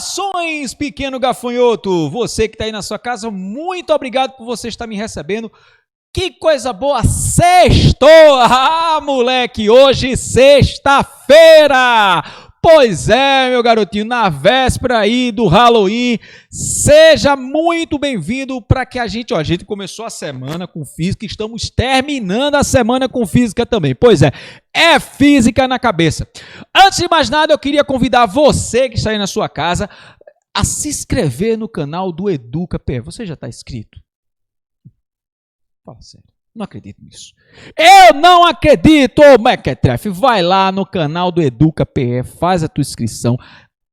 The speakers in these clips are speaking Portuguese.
Saudações, pequeno gafanhoto! Você que está aí na sua casa, muito obrigado por você estar me recebendo. Que coisa boa! Sextou! Ah, moleque, hoje sexta-feira! Pois é, meu garotinho, na véspera aí do Halloween, seja muito bem-vindo para que a gente começou a semana com física, estamos terminando a semana com física também. Pois é física na cabeça. Antes de mais nada, eu queria convidar você que está aí na sua casa a se inscrever no canal do Educa PE. Você já está inscrito? Fala sério. Não acredito nisso. Eu não acredito, ô Mequetrefe. Vai lá no canal do Educa PE, faz a tua inscrição,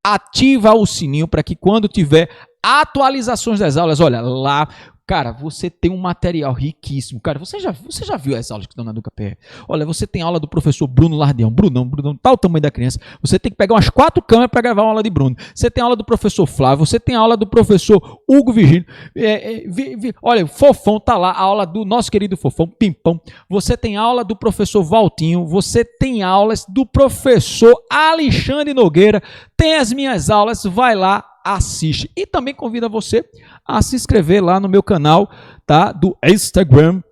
ativa o sininho para que quando tiver atualizações das aulas, olha lá, cara, você tem um material riquíssimo. Cara, você já viu as aulas que estão na Educa PE? Olha, você tem aula do professor Bruno Lardião. Brunão, tá o tamanho da criança. Você tem que pegar umas 4 câmeras para gravar uma aula de Bruno. Você tem aula do professor Flávio. Você tem aula do professor Hugo Virgínio. Olha, Fofão tá lá. A aula do nosso querido Fofão, Pimpão. Você tem aula do professor Valtinho. Você tem aulas do professor Alexandre Nogueira. Tem as minhas aulas. Vai lá, assiste. E também convido você a se inscrever lá no meu canal, tá? Do Instagram,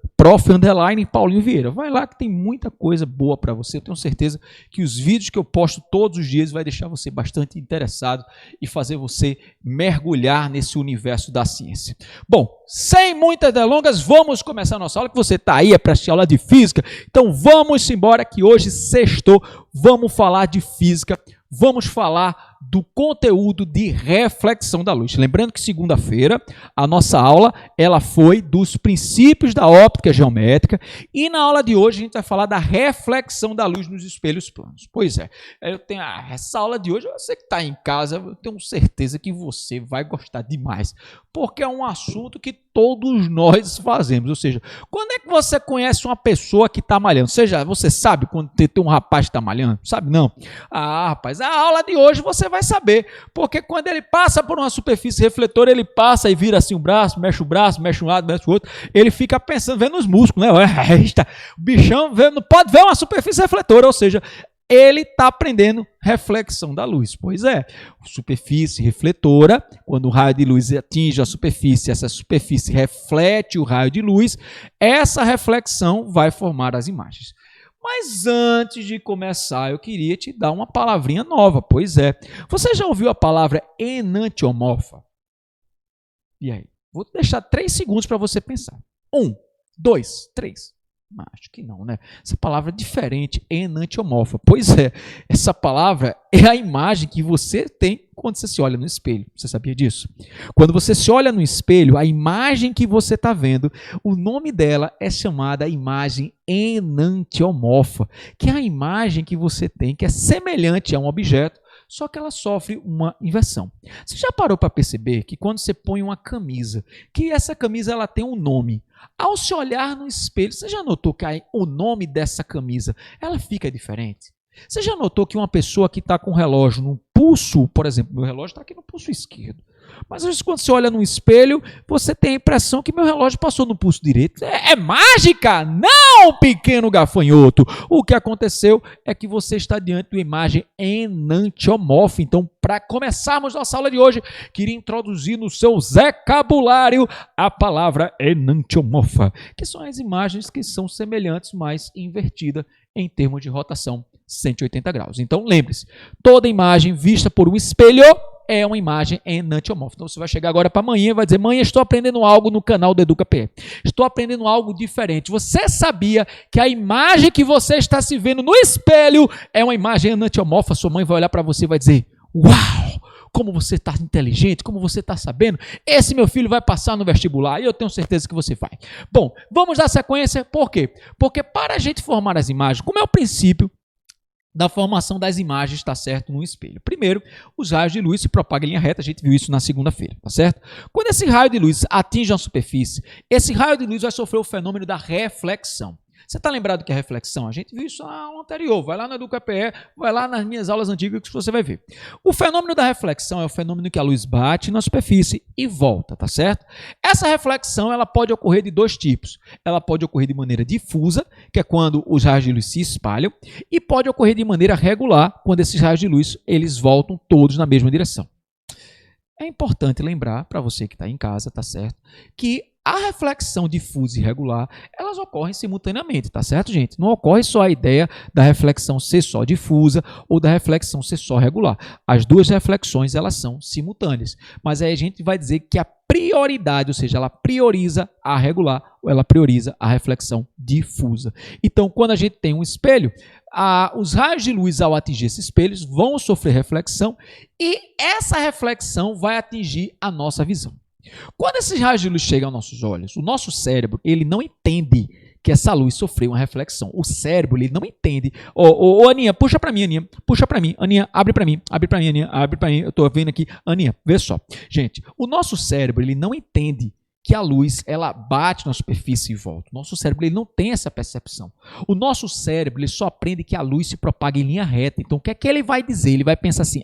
Paulinho Vieira. Vai lá que tem muita coisa boa para você. Eu tenho certeza que os vídeos que eu posto todos os dias vai deixar você bastante interessado e fazer você mergulhar nesse universo da ciência. Bom, sem muitas delongas, vamos começar a nossa aula, que você está aí para assistir aula de física. Então vamos embora que hoje sextou, vamos falar de física, vamos falar do conteúdo de reflexão da luz. Lembrando que segunda-feira a nossa aula ela foi dos princípios da óptica geométrica e na aula de hoje a gente vai falar da reflexão da luz nos espelhos planos. Pois é, eu tenho essa aula de hoje, você que está em casa, eu tenho certeza que você vai gostar demais, porque é um assunto que todos nós fazemos, ou seja, quando é que você conhece uma pessoa que está malhando? Você sabe quando tem um rapaz que está malhando? Sabe não? Ah, rapaz, a aula de hoje você vai saber, porque quando ele passa por uma superfície refletora, ele passa e vira assim o braço, mexe um lado, mexe o outro, ele fica pensando, vendo os músculos, né? O bichão pode ver uma superfície refletora, ou seja, ele está aprendendo reflexão da luz. Pois é, superfície refletora, quando o raio de luz atinge a superfície, essa superfície reflete o raio de luz, essa reflexão vai formar as imagens. Mas antes de começar, eu queria te dar uma palavrinha nova. Pois é, você já ouviu a palavra enantiomorfa? E aí? Vou deixar 3 segundos para você pensar. 1, 2, 3. Acho que não, né? Essa palavra é diferente, enantiomorfa. Pois é, essa palavra é a imagem que você tem quando você se olha no espelho. Você sabia disso? Quando você se olha no espelho, a imagem que você está vendo, o nome dela é chamada imagem enantiomorfa, que é a imagem que você tem, que é semelhante a um objeto, só que ela sofre uma inversão. Você já parou para perceber que quando você põe uma camisa, que essa camisa ela tem um nome, ao se olhar no espelho, você já notou que o nome dessa camisa ela fica diferente? Você já notou que uma pessoa que está com o relógio no pulso, por exemplo, meu relógio está aqui no pulso esquerdo, mas às vezes quando você olha no espelho, você tem a impressão que meu relógio passou no pulso direito. É mágica? Não, pequeno gafanhoto! O que aconteceu é que você está diante de uma imagem enantiomorfa. Então, para começarmos nossa aula de hoje, queria introduzir no seu vocabulário a palavra enantiomorfa, que são as imagens que são semelhantes, mas invertidas em termos de rotação 180 graus. Então, lembre-se, toda imagem vista por um espelho é uma imagem enantiomorfa. Então, você vai chegar agora para amanhã e vai dizer, mãe, estou aprendendo algo no canal do Educa PE. Estou aprendendo algo diferente. Você sabia que a imagem que você está se vendo no espelho é uma imagem enantiomorfa? Sua mãe vai olhar para você e vai dizer, uau! Como você está inteligente, como você está sabendo, esse meu filho vai passar no vestibular e eu tenho certeza que você vai. Bom, vamos dar sequência, por quê? Porque para a gente formar as imagens, como é o princípio da formação das imagens, tá certo, no espelho? Primeiro, os raios de luz se propagam em linha reta, a gente viu isso na segunda-feira, tá certo? Quando esse raio de luz atinge a superfície, esse raio de luz vai sofrer o fenômeno da reflexão. Você está lembrado do que é reflexão? A gente viu isso na aula anterior. Vai lá no Educa PE, vai lá nas minhas aulas antigas que você vai ver. O fenômeno da reflexão é o fenômeno que a luz bate na superfície e volta, tá certo? Essa reflexão ela pode ocorrer de 2 tipos. Ela pode ocorrer de maneira difusa, que é quando os raios de luz se espalham, e pode ocorrer de maneira regular, quando esses raios de luz eles voltam todos na mesma direção. é importante lembrar para você que está em casa, tá certo? Que a reflexão difusa e regular, elas ocorrem simultaneamente, tá certo, gente? Não ocorre só a ideia da reflexão ser só difusa ou da reflexão ser só regular. As duas reflexões, elas são simultâneas. Mas aí a gente vai dizer que a prioridade, ou seja, ela prioriza a regular ou ela prioriza a reflexão difusa. Então, quando a gente tem um espelho, os raios de luz ao atingir esses espelhos vão sofrer reflexão e essa reflexão vai atingir a nossa visão. Quando esses raios de luz chegam aos nossos olhos, o nosso cérebro ele não entende que essa luz sofreu uma reflexão. O cérebro ele não entende. Aninha, puxa para mim, Aninha. Puxa para mim. Aninha, abre para mim. Abre para mim, Aninha. Abre para mim. Eu estou vendo aqui. Aninha, vê só. Gente, o nosso cérebro ele não entende que a luz ela bate na superfície e volta. O nosso cérebro ele não tem essa percepção. O nosso cérebro ele só aprende que a luz se propaga em linha reta. Então, o que é que ele vai dizer? Ele vai pensar assim,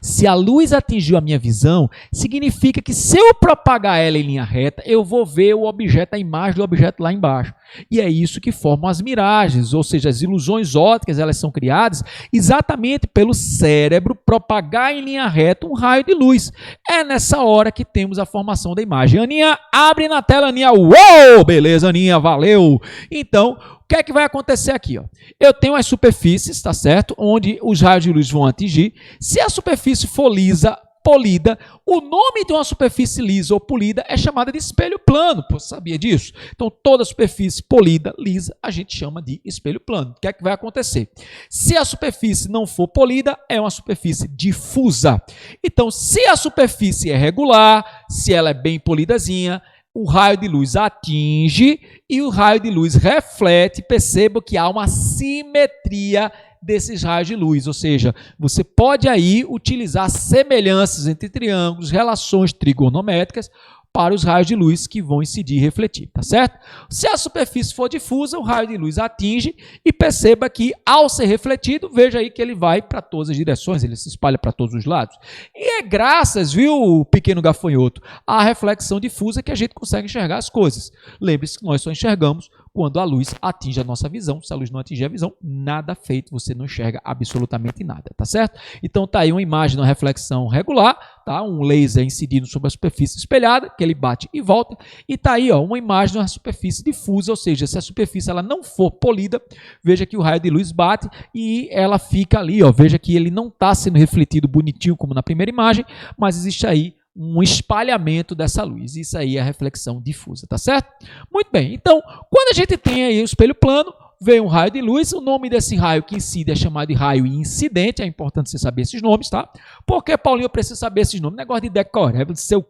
se a luz atingiu a minha visão, significa que se eu propagar ela em linha reta, eu vou ver o objeto, a imagem do objeto lá embaixo. E é isso que formam as miragens, ou seja, as ilusões ópticas, elas são criadas exatamente pelo cérebro propagar em linha reta um raio de luz. É nessa hora que temos a formação da imagem. Aninha, abre na tela, Aninha. Uou! Beleza, Aninha, valeu! Então, o que é que vai acontecer aqui? Ó? Eu tenho as superfícies, tá certo? Onde os raios de luz vão atingir. Se a superfície for lisa, polida, o nome de uma superfície lisa ou polida é chamada de espelho plano. Pô, sabia disso? Então, toda superfície polida, lisa, a gente chama de espelho plano. O que é que vai acontecer? Se a superfície não for polida, é uma superfície difusa. Então, se a superfície é regular, se ela é bem polidazinha, o raio de luz atinge e o raio de luz reflete. Perceba que há uma simetria desses raios de luz, ou seja, você pode aí utilizar semelhanças entre triângulos, relações trigonométricas para os raios de luz que vão incidir e refletir, tá certo? Se a superfície for difusa, o raio de luz atinge e perceba que ao ser refletido, veja aí que ele vai para todas as direções, ele se espalha para todos os lados. E é graças, viu, pequeno gafanhoto, à reflexão difusa que a gente consegue enxergar as coisas. Lembre-se que nós só enxergamos quando a luz atinge a nossa visão. Se a luz não atingir a visão, nada feito, você não enxerga absolutamente nada, tá certo? Então tá aí uma imagem de uma reflexão regular, tá? Um laser incidindo sobre a superfície espelhada, que ele bate e volta, e tá aí ó, uma imagem de uma superfície difusa, ou seja, se a superfície ela não for polida, veja que o raio de luz bate e ela fica ali, ó, veja que ele não está sendo refletido bonitinho como na primeira imagem, mas existe aí um espalhamento dessa luz. Isso aí é a reflexão difusa, tá certo? Muito bem, então, quando a gente tem aí o espelho plano, vem um raio de luz, o nome desse raio que incide é chamado de raio incidente, é importante você saber esses nomes, tá? Porque, Paulinho, eu preciso saber esses nomes, negócio de decorar, não sei o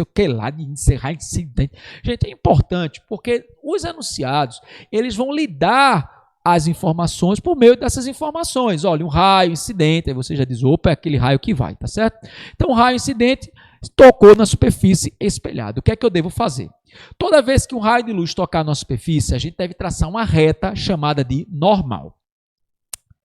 que lá, de ser raio incidente. Gente, é importante, porque os enunciados, eles vão lidar as informações por meio dessas informações. Olha, um raio incidente, aí você já diz, opa, é aquele raio que vai, tá certo? Então, o raio incidente tocou na superfície espelhada. O que é que eu devo fazer? Toda vez que um raio de luz tocar na superfície, a gente deve traçar uma reta chamada de normal.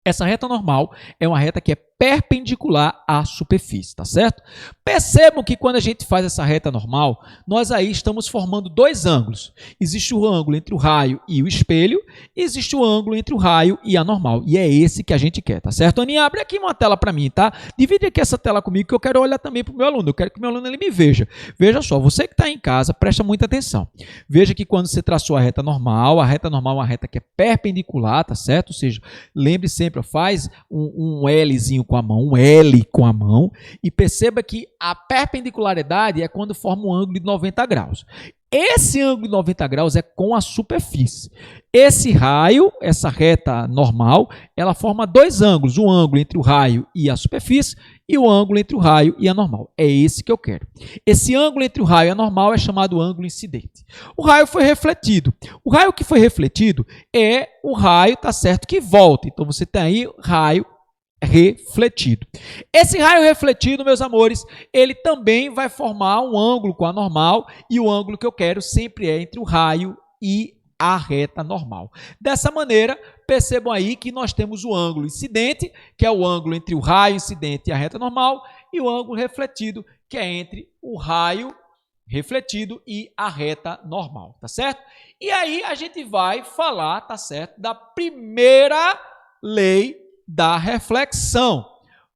Essa reta normal é uma reta que é perpendicular à superfície, tá certo? Percebam que quando a gente faz essa reta normal, nós aí estamos formando dois ângulos. Existe o ângulo entre o raio e o espelho, e existe o ângulo entre o raio e a normal. E é esse que a gente quer, tá certo? Aninha, abre aqui uma tela para mim, tá? Divide aqui essa tela comigo que eu quero olhar também para o meu aluno. Eu quero que o meu aluno ele me veja. Veja só, você que está em casa, presta muita atenção. Veja que quando você traçou a reta normal é uma reta que é perpendicular, tá certo? Ou seja, lembre sempre, ó, faz um Lzinho com a mão, um L com a mão, e perceba que a perpendicularidade é quando forma um ângulo de 90 graus. Esse ângulo de 90 graus é com a superfície. Esse raio, essa reta normal, ela forma dois ângulos, um ângulo entre o raio e a superfície e o ângulo entre o raio e a normal. É esse que eu quero. Esse ângulo entre o raio e a normal é chamado ângulo incidente. O raio foi refletido. O raio que foi refletido é o raio, tá certo, que volta. Então você tem aí raio refletido. Esse raio refletido, meus amores, ele também vai formar um ângulo com a normal, e o ângulo que eu quero sempre é entre o raio e a reta normal. Dessa maneira, percebam aí que nós temos o ângulo incidente, que é o ângulo entre o raio incidente e a reta normal, e o ângulo refletido, que é entre o raio refletido e a reta normal, tá certo? E aí a gente vai falar, tá certo, da primeira lei da reflexão.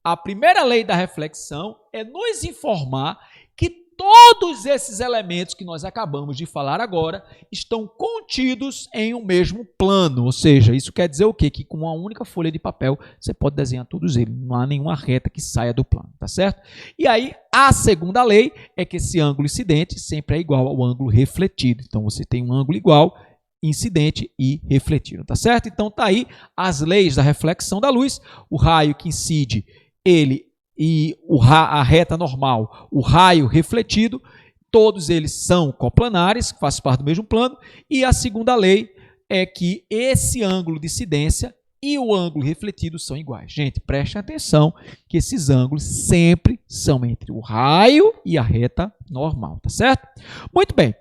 A primeira lei da reflexão é nos informar que todos esses elementos que nós acabamos de falar agora estão contidos em um mesmo plano. Ou seja, isso quer dizer o quê? Que com uma única folha de papel você pode desenhar todos eles. Não há nenhuma reta que saia do plano, tá certo? E aí, a segunda lei é que esse ângulo incidente sempre é igual ao ângulo refletido. Então, você tem um ângulo igual, incidente e refletido, tá certo? Então, tá aí as leis da reflexão da luz. O raio que incide, a reta normal, o raio refletido, todos eles são coplanares, fazem parte do mesmo plano, e a segunda lei é que esse ângulo de incidência e o ângulo refletido são iguais. Gente, preste atenção que esses ângulos sempre são entre o raio e a reta normal, tá certo? Muito bem.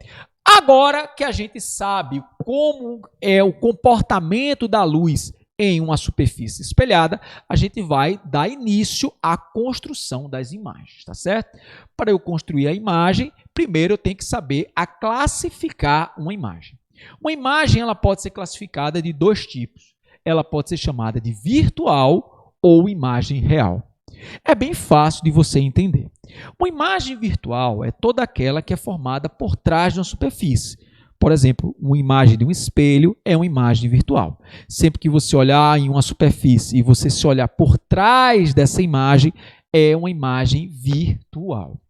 Agora que a gente sabe como é o comportamento da luz em uma superfície espelhada, a gente vai dar início à construção das imagens, tá certo? Para eu construir a imagem, primeiro eu tenho que saber classificar uma imagem. Uma imagem ela pode ser classificada de dois tipos. Ela pode ser chamada de virtual ou imagem real. É bem fácil de você entender. Uma imagem virtual é toda aquela que é formada por trás de uma superfície. Por exemplo, uma imagem de um espelho é uma imagem virtual. Sempre que você olhar em uma superfície e você se olhar por trás dessa imagem, é uma imagem virtual.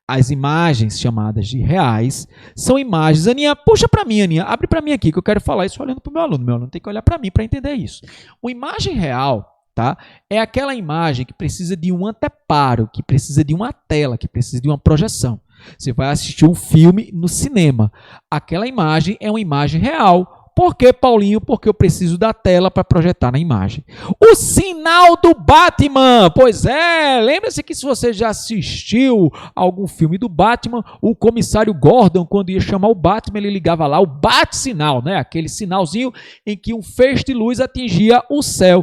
As imagens chamadas de reais são imagens... Aninha, puxa para mim, Aninha. Abre para mim aqui, que eu quero falar isso olhando para o meu aluno. Meu aluno tem que olhar para mim para entender isso. Uma imagem real, tá, é aquela imagem que precisa de um anteparo, que precisa de uma tela, que precisa de uma projeção. Você vai assistir um filme no cinema. Aquela imagem é uma imagem real. Por que, Paulinho? Porque eu preciso da tela para projetar na imagem. O sinal do Batman. Pois é, lembra-se que se você já assistiu algum filme do Batman, o comissário Gordon, quando ia chamar o Batman, ele ligava lá o bate-sinal, né? Aquele sinalzinho em que um feixe de luz atingia o céu.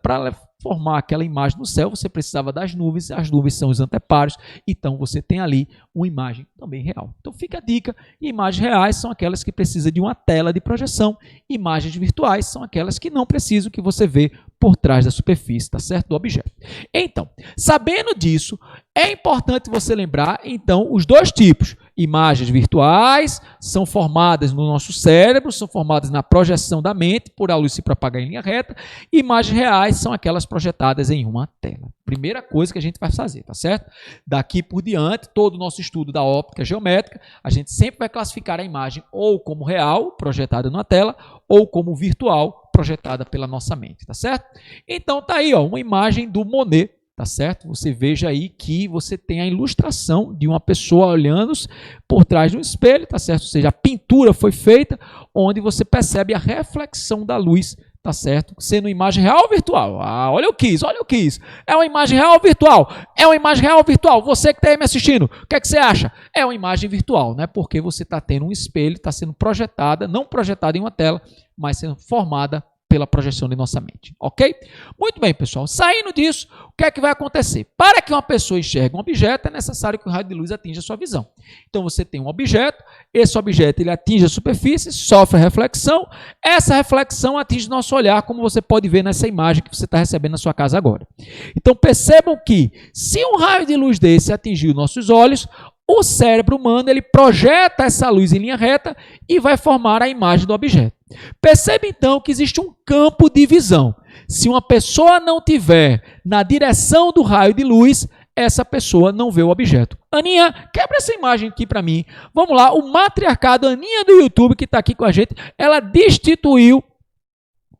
Para formar aquela imagem no céu, você precisava das nuvens, as nuvens são os anteparos, então você tem ali uma imagem também real. Então fica a dica, imagens reais são aquelas que precisam de uma tela de projeção, imagens virtuais são aquelas que não precisam, que você vê por trás da superfície, tá certo? Do objeto. Então, sabendo disso, é importante você lembrar, então, os dois tipos. Imagens virtuais são formadas no nosso cérebro, são formadas na projeção da mente, por a luz se propagar em linha reta. Imagens reais são aquelas projetadas em uma tela. Primeira coisa que a gente vai fazer, tá certo? Daqui por diante, todo o nosso estudo da óptica geométrica, a gente sempre vai classificar a imagem ou como real, projetada numa tela, ou como virtual, projetada pela nossa mente, tá certo? Então tá aí, ó, uma imagem do Monet, tá certo? Você veja aí que você tem a ilustração de uma pessoa olhando por trás de um espelho, tá certo? Ou seja, a pintura foi feita onde você percebe a reflexão da luz, tá certo? Sendo imagem real ou virtual? Ah, olha o quiz, olha o quiz. É uma imagem real ou virtual? É uma imagem real ou virtual? Você que está aí me assistindo, o que é que você acha? É uma imagem virtual, né? Porque você está tendo um espelho, está sendo projetada, não projetada em uma tela, mas sendo formada pela projeção de nossa mente, ok? Muito bem, pessoal. Saindo disso, o que é que vai acontecer? Para que uma pessoa enxergue um objeto, é necessário que o raio de luz atinja a sua visão. Então, você tem um objeto, esse objeto ele atinge a superfície, sofre reflexão, essa reflexão atinge nosso olhar, como você pode ver nessa imagem que você está recebendo na sua casa agora. Então, percebam que, se um raio de luz desse atingir nossos olhos, o cérebro humano ele projeta essa luz em linha reta e vai formar a imagem do objeto. Percebe então que existe um campo de visão. Se uma pessoa não tiver na direção do raio de luz, essa pessoa não vê o objeto. Aninha, quebra essa imagem aqui para mim. Vamos lá, o matriarcado Aninha do YouTube, que está aqui com a gente, ela destituiu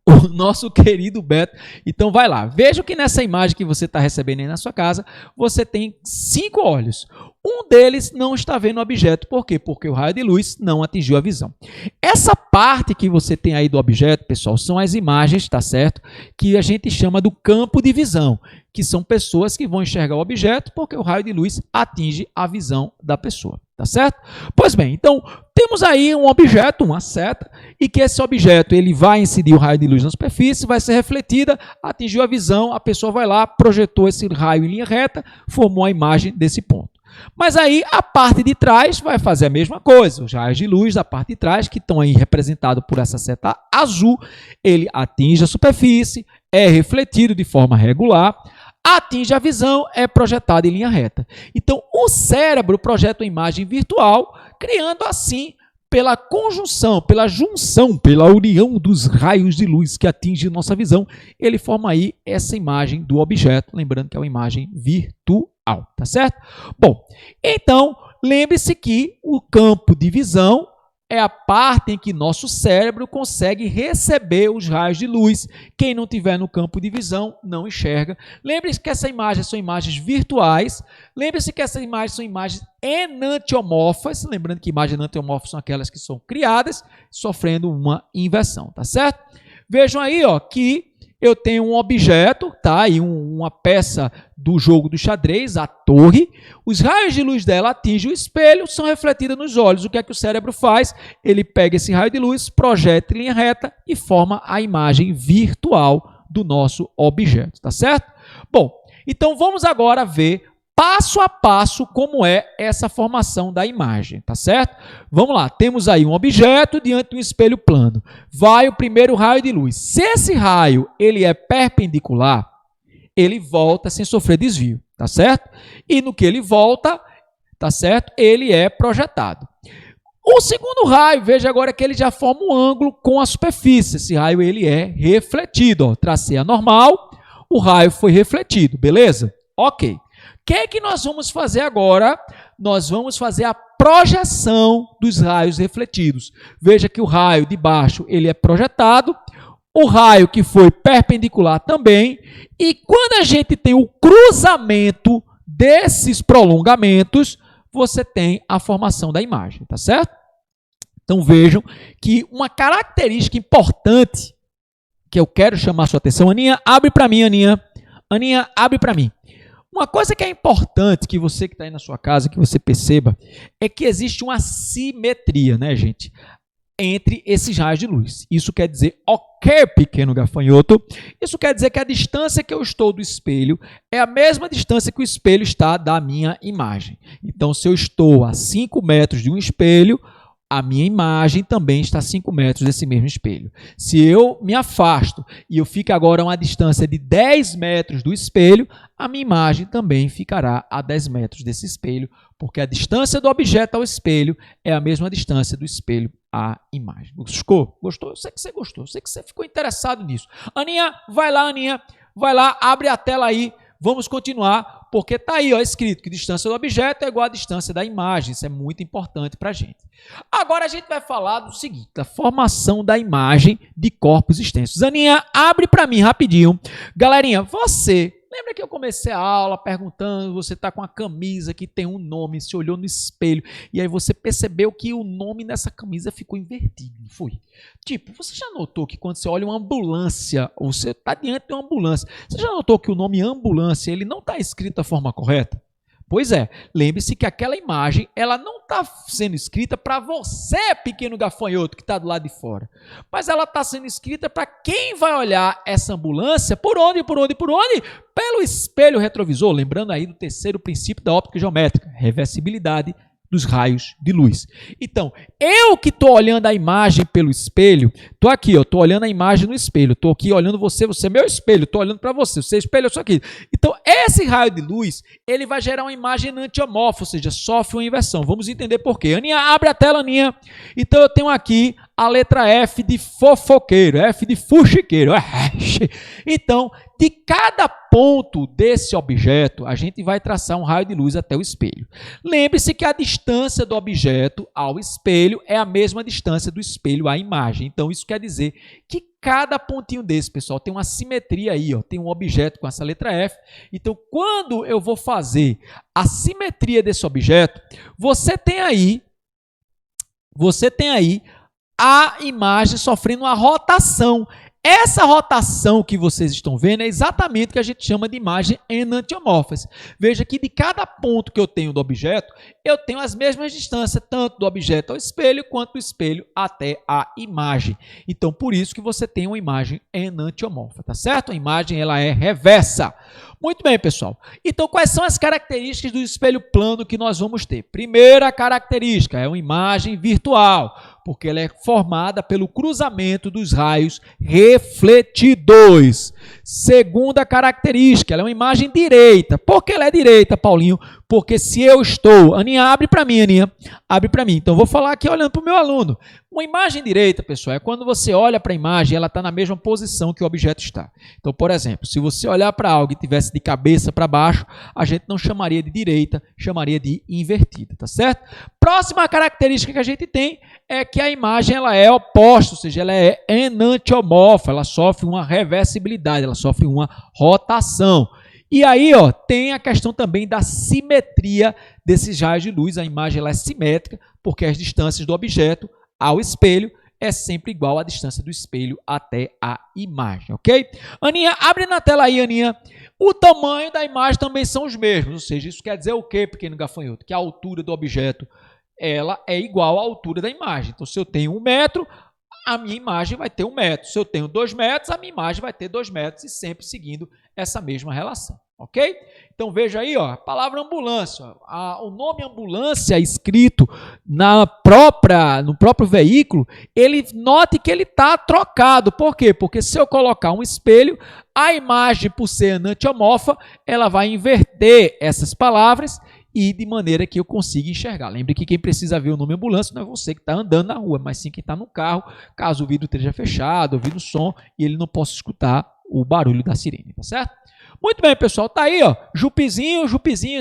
o nosso querido Beto. Então vai lá, veja que nessa imagem que você está recebendo aí na sua casa, você tem 5 olhos. Um deles não está vendo o objeto. Por quê? Porque o raio de luz não atingiu a visão. Essa parte que você tem aí do objeto, pessoal, são as imagens, tá certo? Que a gente chama do campo de visão, que são pessoas que vão enxergar o objeto porque o raio de luz atinge a visão da pessoa, tá certo? Pois bem, então temos aí um objeto, uma seta, e que esse objeto ele vai incidir o raio de luz na superfície, vai ser refletida, atingiu a visão, a pessoa vai lá, projetou esse raio em linha reta, formou a imagem desse ponto. Mas aí a parte de trás vai fazer a mesma coisa. Os raios de luz da parte de trás, que estão aí representados por essa seta azul, ele atinge a superfície, é refletido de forma regular, atinge a visão, é projetado em linha reta. Então, o cérebro projeta uma imagem virtual, criando assim, pela conjunção, pela junção, pela união dos raios de luz que atinge nossa visão, ele forma aí essa imagem do objeto, lembrando que é uma imagem virtual, tá certo? Bom, então, lembre-se que o campo de visão é a parte em que nosso cérebro consegue receber os raios de luz. Quem não tiver no campo de visão não enxerga. Lembre-se que essas imagens são imagens virtuais. Lembre-se que essas imagens são imagens enantiomorfas. Lembrando que imagens enantiomorfas são aquelas que são criadas sofrendo uma inversão, tá certo? Vejam aí, ó, que eu tenho um objeto, tá? E uma peça do jogo do xadrez, a torre. Os raios de luz dela atingem o espelho, são refletidos nos olhos. O que é que o cérebro faz? Ele pega esse raio de luz, projeta em linha reta e forma a imagem virtual do nosso objeto, tá certo? Bom, então vamos agora ver passo a passo como é essa formação da imagem, tá certo? Vamos lá, temos aí um objeto diante de um espelho plano. Vai o primeiro raio de luz. Se esse raio ele é perpendicular, ele volta sem sofrer desvio, tá certo? E no que ele volta, tá certo? Ele é projetado. O segundo raio, veja agora que ele já forma um ângulo com a superfície. Esse raio ele é refletido, ó. Tracei a normal, o raio foi refletido, beleza? Ok. O que é que nós vamos fazer agora? Nós vamos fazer a projeção dos raios refletidos. Veja que o raio de baixo ele é projetado, o raio que foi perpendicular também, e quando a gente tem o cruzamento desses prolongamentos, você tem a formação da imagem, tá certo? Então vejam que uma característica importante que eu quero chamar a sua atenção, Aninha, abre para mim, Aninha. Aninha, abre para mim. Uma coisa que é importante que você que está aí na sua casa, que você perceba, é que existe uma simetria, né, gente, entre esses raios de luz. Isso quer dizer, ok, pequeno gafanhoto, isso quer dizer que a distância que eu estou do espelho é a mesma distância que o espelho está da minha imagem. Então, se eu estou a 5 metros de um espelho, a minha imagem também está a 5 metros desse mesmo espelho. Se eu me afasto e eu fico agora a uma distância de 10 metros do espelho, a minha imagem também ficará a 10 metros desse espelho, porque a distância do objeto ao espelho é a mesma distância do espelho à imagem. Gostou? Gostou? Eu sei que você gostou, eu sei que você ficou interessado nisso. Aninha, vai lá, abre a tela aí. Vamos continuar, porque está aí ó, escrito que distância do objeto é igual à distância da imagem. Isso é muito importante para a gente. Agora a gente vai falar do seguinte, da formação da imagem de corpos extensos. Aninha, abre para mim rapidinho. Galerinha, você... Lembra que eu comecei a aula perguntando, você está com a camisa que tem um nome, se olhou no espelho, e aí você percebeu que o nome nessa camisa ficou invertido, não foi? Tipo, você já notou que quando você olha uma ambulância, ou você está diante de uma ambulância, você já notou que o nome ambulância ele não está escrito da forma correta? Pois é, lembre-se que aquela imagem ela não está sendo escrita para você, pequeno gafanhoto, que está do lado de fora. Mas ela está sendo escrita para quem vai olhar essa ambulância, por onde? Pelo espelho retrovisor, lembrando aí do terceiro princípio da óptica geométrica, reversibilidade dos raios de luz. Então, eu que estou olhando a imagem pelo espelho, estou aqui, estou olhando a imagem no espelho, estou aqui olhando você é meu espelho, estou olhando para você, você espelho, eu sou aqui. Então, esse raio de luz, ele vai gerar uma imagem enantiomorfa, ou seja, sofre uma inversão. Vamos entender por quê. Aninha, abre a tela, Aninha. Então, eu tenho aqui a letra F de fofoqueiro, F de fuxiqueiro. Então, de cada ponto desse objeto, a gente vai traçar um raio de luz até o espelho. Lembre-se que a distância do objeto ao espelho é a mesma distância do espelho à imagem. Então, isso quer dizer que cada pontinho desse, pessoal, tem uma simetria aí, ó, tem um objeto com essa letra F. Então, quando eu vou fazer a simetria desse objeto, você tem aí a imagem sofrendo uma rotação. Essa rotação que vocês estão vendo é exatamente o que a gente chama de imagem enantiomorfas. Veja que de cada ponto que eu tenho do objeto, eu tenho as mesmas distâncias, tanto do objeto ao espelho, quanto do espelho até a imagem. Então, por isso que você tem uma imagem enantiomorfa, tá certo? A imagem ela é reversa. Muito bem, pessoal. Então, quais são as características do espelho plano que nós vamos ter? Primeira característica é uma imagem virtual, porque ela é formada pelo cruzamento dos raios refletidos. Segunda característica, ela é uma imagem direita. Por que ela é direita, Paulinho? Porque se eu estou... Aninha, abre para mim, Aninha. Abre para mim. Então, vou falar aqui olhando para o meu aluno. Uma imagem direita, pessoal, é quando você olha para a imagem, ela está na mesma posição que o objeto está. Então, por exemplo, se você olhar para algo e tivesse de cabeça para baixo, a gente não chamaria de direita, chamaria de invertida, tá certo? Próxima característica que a gente tem é que a imagem ela é oposta, ou seja, ela é enantiomorfa, ela sofre uma reversibilidade, ela sofre uma rotação. E aí, ó, tem a questão também da simetria desses raios de luz. A imagem ela é simétrica porque as distâncias do objeto ao espelho é sempre igual à distância do espelho até a imagem, ok? Aninha, abre na tela aí, Aninha. O tamanho da imagem também são os mesmos, ou seja, isso quer dizer o quê, pequeno gafanhoto? Que a altura do objeto ela é igual à altura da imagem. Então, se eu tenho 1 metro, a minha imagem vai ter 1 metro. Se eu tenho 2 metros, a minha imagem vai ter 2 metros e sempre seguindo essa mesma relação, ok? Então veja aí, ó, a palavra ambulância, o nome ambulância escrito no próprio veículo, note que ele está trocado. Por quê? Porque se eu colocar um espelho, a imagem, por ser enantiomorfa, ela vai inverter essas palavras e de maneira que eu consiga enxergar. Lembre que quem precisa ver o nome ambulância não é você que está andando na rua, mas sim quem está no carro, caso o vidro esteja fechado, ouvindo o som e ele não possa escutar o barulho da sirene, tá certo? Muito bem, pessoal, tá aí, ó, Jupizinho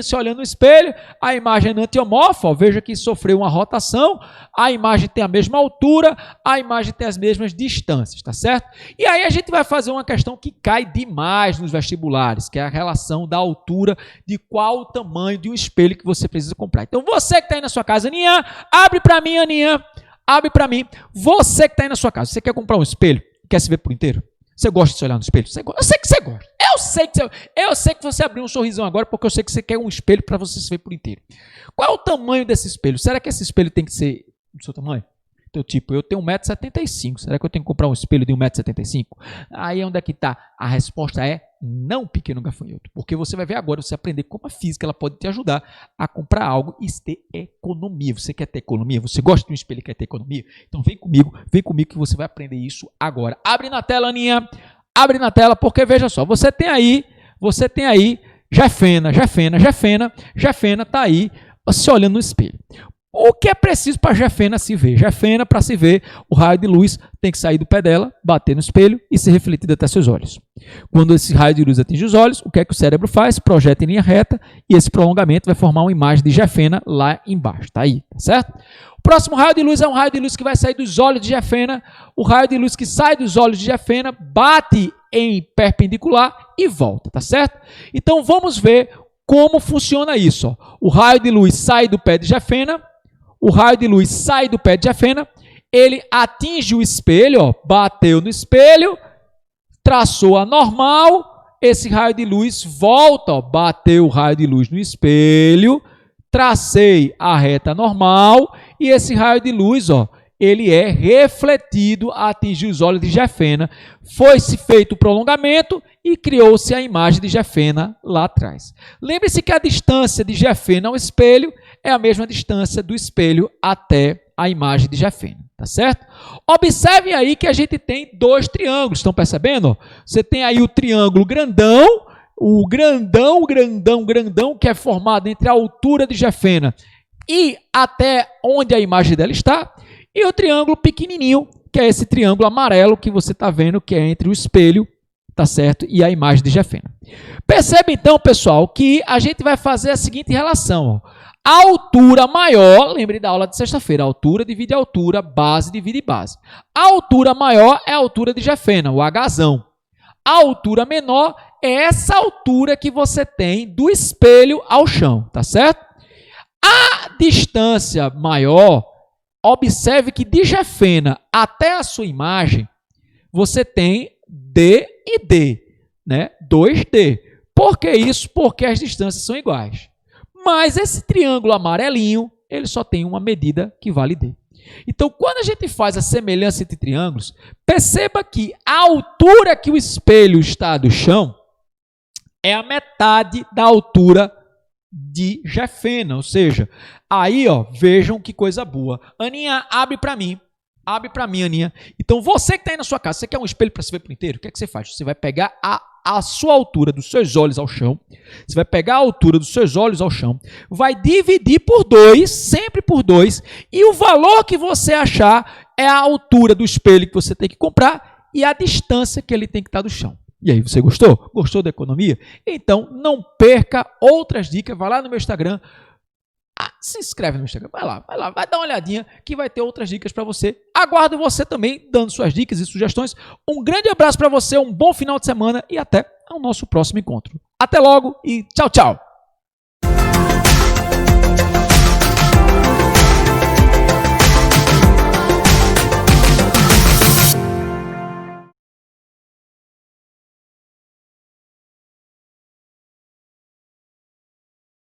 se olhando no espelho, a imagem é enantiomorfa, ó, veja que sofreu uma rotação, a imagem tem a mesma altura, a imagem tem as mesmas distâncias, tá certo? E aí a gente vai fazer uma questão que cai demais nos vestibulares, que é a relação da altura de qual o tamanho de um espelho que você precisa comprar. Então, você que está aí na sua casa, Aninha, abre para mim, Aninha, abre para mim. Você que está aí na sua casa, você quer comprar um espelho, quer se ver por inteiro? Você gosta de se olhar no espelho? Eu sei que você gosta. Eu sei que você abriu um sorrisão agora porque eu sei que você quer um espelho para você se ver por inteiro. Qual é o tamanho desse espelho? Será que esse espelho tem que ser do seu tamanho? Então, tipo, eu tenho 1,75 m. Será que eu tenho que comprar um espelho de 1,75 m? Aí onde é que está? A resposta é não, pequeno gafanhoto. Porque você vai ver agora, você aprender como a física ela pode te ajudar a comprar algo e ter economia. Você quer ter economia? Você gosta de um espelho e quer ter economia? Então vem comigo que você vai aprender isso agora. Abre na tela, Aninha. Abre na tela, porque veja só, você tem aí Jefena está aí se olhando no espelho. O que é preciso para a Jefena se ver? Jefena, para se ver, o raio de luz tem que sair do pé dela, bater no espelho e ser refletido até seus olhos. Quando esse raio de luz atinge os olhos, o que é que o cérebro faz? Projeta em linha reta e esse prolongamento vai formar uma imagem de Jefena lá embaixo. Tá aí, tá certo? O próximo raio de luz é um raio de luz que vai sair dos olhos de Jefena. O raio de luz que sai dos olhos de Jefena bate em perpendicular e volta, tá certo? Então vamos ver como funciona isso. Ó. O raio de luz sai do pé de Jefena. O raio de luz sai do pé de Jefena, ele atinge o espelho, ó, bateu no espelho, traçou a normal, esse raio de luz volta, ó, bateu o raio de luz no espelho, tracei a reta normal e esse raio de luz, ó, ele é refletido a atingir os olhos de Jefena. Foi-se feito o prolongamento e criou-se a imagem de Jefena lá atrás. Lembre-se que a distância de Jefena ao espelho é a mesma distância do espelho até a imagem de Jefena, tá certo? Observem aí que a gente tem 2 triângulos, estão percebendo? Você tem aí o triângulo grandão, grandão, que é formado entre a altura de Jefena e até onde a imagem dela está, e o triângulo pequenininho, que é esse triângulo amarelo que você está vendo, que é entre o espelho, tá certo, e a imagem de Jefena. Percebe então, pessoal, que a gente vai fazer a seguinte relação, ó. A altura maior, lembre da aula de sexta-feira, altura divide altura, base divide base. A altura maior é a altura de Jefena, o Hzão. A altura menor é essa altura que você tem do espelho ao chão, tá certo? A distância maior, observe que de Jefena até a sua imagem, você tem D e D, né? 2D. Por que isso? Porque as distâncias são iguais. Mas esse triângulo amarelinho, ele só tem uma medida que vale D. Então, quando a gente faz a semelhança entre triângulos, perceba que a altura que o espelho está do chão é a metade da altura de Jefena. Ou seja, aí, ó, vejam que coisa boa. Aninha, abre para mim. Abre para mim, Aninha. Então, você que está aí na sua casa, você quer um espelho para se ver por inteiro? O que é que você faz? Você vai pegar a sua altura dos seus olhos ao chão. Você vai pegar a altura dos seus olhos ao chão. Vai dividir por 2, sempre por 2. E o valor que você achar é a altura do espelho que você tem que comprar e a distância que ele tem que estar do chão. E aí, você gostou? Gostou da economia? Então, não perca outras dicas. Vai lá no meu Instagram. Se inscreve no Instagram, vai lá, vai dar uma olhadinha que vai ter outras dicas para você. Aguardo você também dando suas dicas e sugestões. Um grande abraço para você, um bom final de semana e até o nosso próximo encontro. Até logo e tchau, tchau!